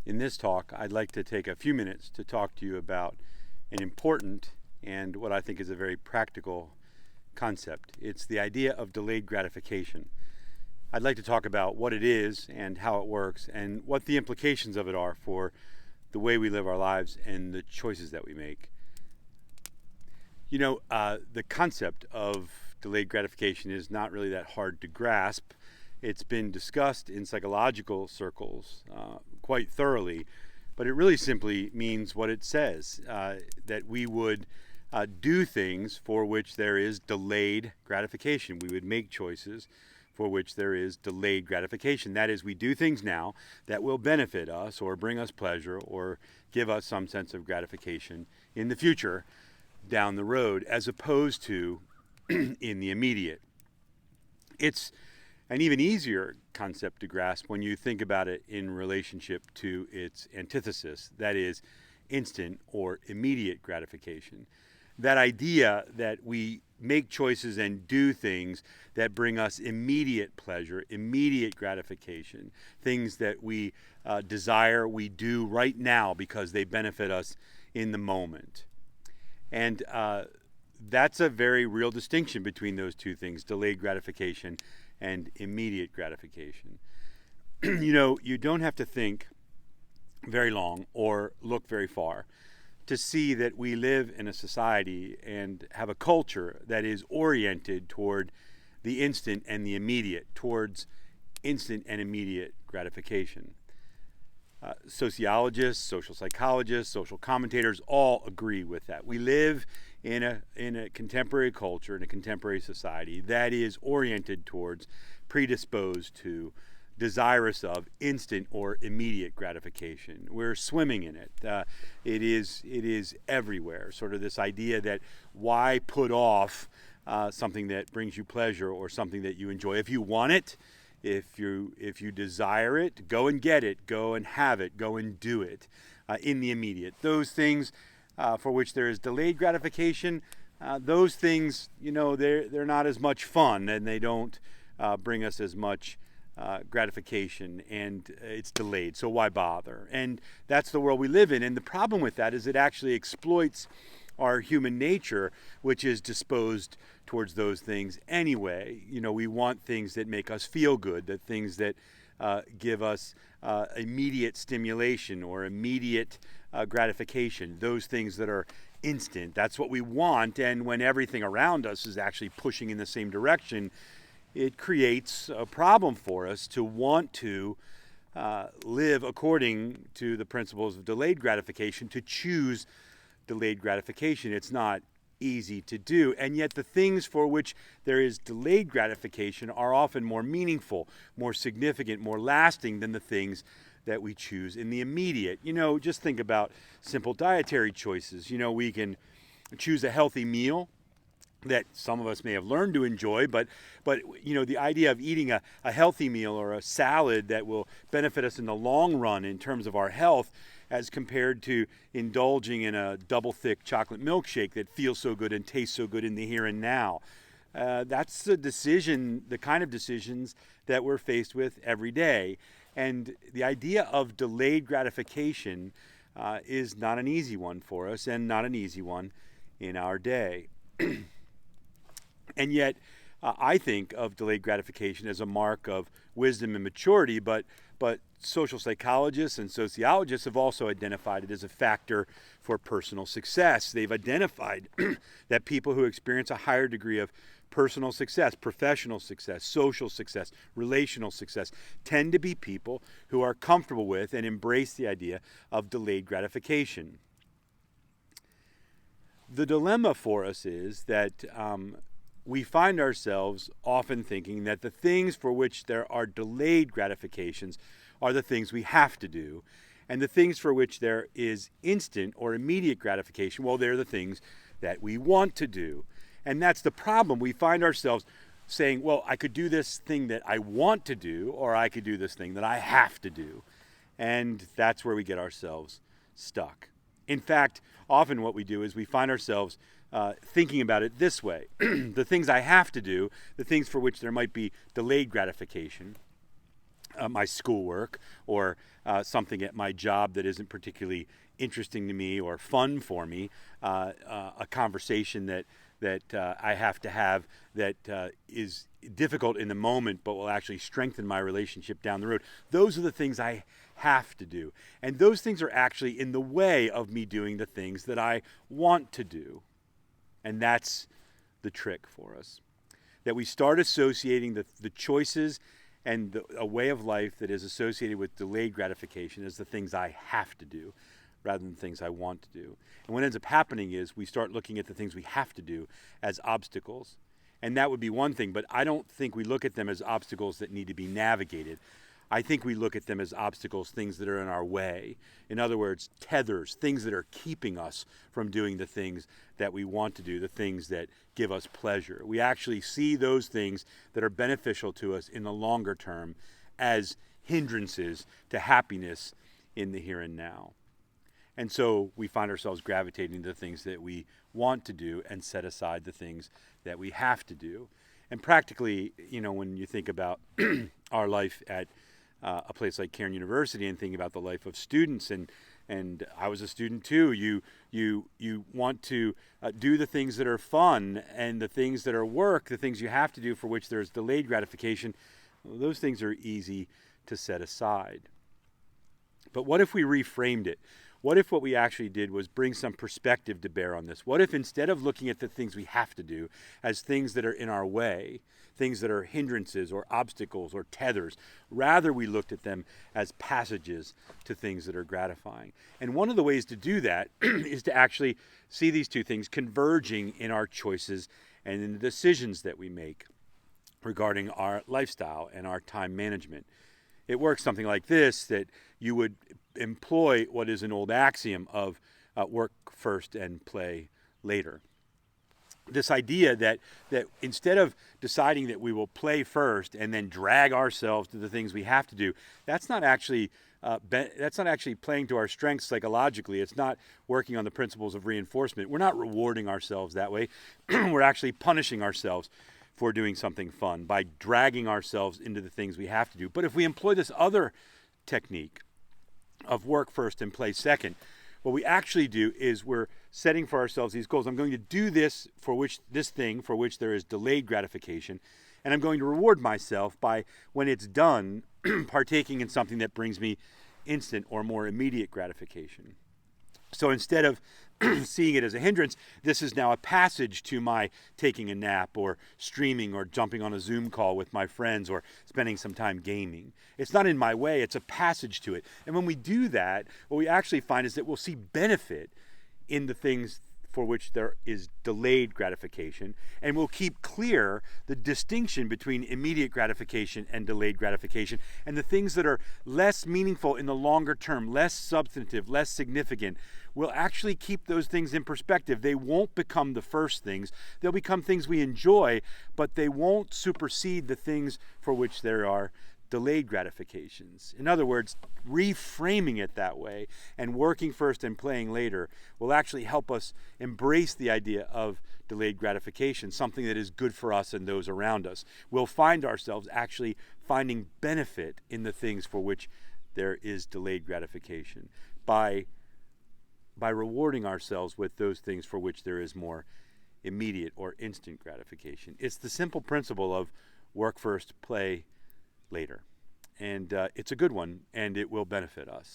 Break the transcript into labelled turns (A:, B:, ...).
A: In this talk, I'd like to take a few minutes to talk to you about an important and what I think is a very practical concept. It's the idea of delayed gratification. I'd like to talk about what it is and how it works and what the implications of it are for the way we live our lives and the choices that we make. The concept of delayed gratification is not really that hard to grasp. It's been discussed in psychological circles quite thoroughly, but it really simply means what it says, that we would do things for which there is delayed gratification. We would make choices for which there is delayed gratification. That is, we do things now that will benefit us or bring us pleasure or give us some sense of gratification in the future down the road, as opposed to in the immediate. It's an even easier concept to grasp when you think about it in relationship to its antithesis, that is, instant or immediate gratification. That idea that we make choices and do things that bring us immediate pleasure, immediate gratification, things that we desire, we do right now because they benefit us in the moment. And that's a very real distinction between those two things, delayed gratification and immediate gratification. You don't have to think very long or look very far to see that we live in a society and have a culture that is oriented toward the instant and the immediate, towards instant and immediate gratification. Sociologists, social psychologists, social commentators all agree with that. We live in a contemporary culture, in a contemporary society that is oriented towards, predisposed to, desirous of instant or immediate gratification. We're swimming in it. It is everywhere. Sort of this idea that why put off something that brings you pleasure or something that you enjoy? If you want it, if you desire it, go and get it, go and have it, go and do it in the immediate. Those things for which there is delayed gratification, those things, they're not as much fun and they don't bring us as much gratification, and it's delayed, so why bother? And that's the world we live in, and the problem with that is it actually exploits our human nature, which is disposed towards those things anyway. We want things that make us feel good, the things that give us immediate stimulation or immediate gratification, those things that are instant. That's what we want, and when everything around us is actually pushing in the same direction, it creates a problem for us to want to live according to the principles of delayed gratification, to choose delayed gratification. It's not easy to do, and yet the things for which there is delayed gratification are often more meaningful, more significant, more lasting than the things that we choose in the immediate. Just think about simple dietary choices. We can choose a healthy meal that some of us may have learned to enjoy, but the idea of eating a healthy meal or a salad that will benefit us in the long run in terms of our health, as compared to indulging in a double thick chocolate milkshake that feels so good and tastes so good in the here and now. That's the decision, the kind of decisions that we're faced with every day. And the idea of delayed gratification is not an easy one for us, and not an easy one in our day. And yet, I think of delayed gratification as a mark of wisdom and maturity, but social psychologists and sociologists have also identified it as a factor for personal success. They've identified that people who experience a higher degree of personal success, professional success, social success, relational success, tend to be people who are comfortable with and embrace the idea of delayed gratification. The dilemma for us is that we find ourselves often thinking that the things for which there are delayed gratifications are the things we have to do, and the things for which there is instant or immediate gratification, well, they're the things that we want to do. And that's the problem. We find ourselves saying, well, I could do this thing that I want to do, or I could do this thing that I have to do. And that's where we get ourselves stuck. In fact, often what we do is we find ourselves thinking about it this way. The things I have to do, the things for which there might be delayed gratification, my schoolwork or something at my job that isn't particularly interesting to me or fun for me, a conversation that I have to have that is difficult in the moment but will actually strengthen my relationship down the road. Those are the things I have to do. And those things are actually in the way of me doing the things that I want to do. And that's the trick for us. That we start associating the choices and a way of life that is associated with delayed gratification as the things I have to do rather than things I want to do. And what ends up happening is we start looking at the things we have to do as obstacles. And that would be one thing, but I don't think we look at them as obstacles that need to be navigated. I think we look at them as obstacles, things that are in our way. In other words, tethers, things that are keeping us from doing the things that we want to do, the things that give us pleasure. We actually see those things that are beneficial to us in the longer term as hindrances to happiness in the here and now. And so we find ourselves gravitating to the things that we want to do and set aside the things that we have to do. And practically, when you think about our life at a place like Cairn University and thinking about the life of students, and I was a student too, you want to do the things that are fun, and the things that are work, the things you have to do for which there's delayed gratification, those things are easy to set aside. But what if we reframed it? What if what we actually did was bring some perspective to bear on this? What if instead of looking at the things we have to do as things that are in our way, things that are hindrances or obstacles or tethers, rather we looked at them as passages to things that are gratifying? And one of the ways to do that is to actually see these two things converging in our choices and in the decisions that we make regarding our lifestyle and our time management. It works something like this, that you would employ what is an old axiom of work first and play later. This idea that instead of deciding that we will play first and then drag ourselves to the things we have to do, that's not actually playing to our strengths psychologically. It's not working on the principles of reinforcement. We're not rewarding ourselves that way. We're actually punishing ourselves for doing something fun by dragging ourselves into the things we have to do. But if we employ this other technique of work first and play second, what we actually do is we're setting for ourselves these goals. I'm going to do this thing for which there is delayed gratification, and I'm going to reward myself by, when it's done, partaking in something that brings me instant or more immediate gratification. So instead of seeing it as a hindrance, this is now a passage to my taking a nap or streaming or jumping on a Zoom call with my friends or spending some time gaming. It's not in my way, it's a passage to it. And when we do that, what we actually find is that we'll see benefit in the things for which there is delayed gratification, and we'll keep clear the distinction between immediate gratification and delayed gratification, and the things that are less meaningful in the longer term, less substantive, less significant, we'll actually keep those things in perspective. They won't become the first things. They'll become things we enjoy, but they won't supersede the things for which there are delayed gratifications. In other words, reframing it that way and working first and playing later will actually help us embrace the idea of delayed gratification, something that is good for us and those around us. We'll find ourselves actually finding benefit in the things for which there is delayed gratification by rewarding ourselves with those things for which there is more immediate or instant gratification. It's the simple principle of work first, play later. And it's a good one, and it will benefit us.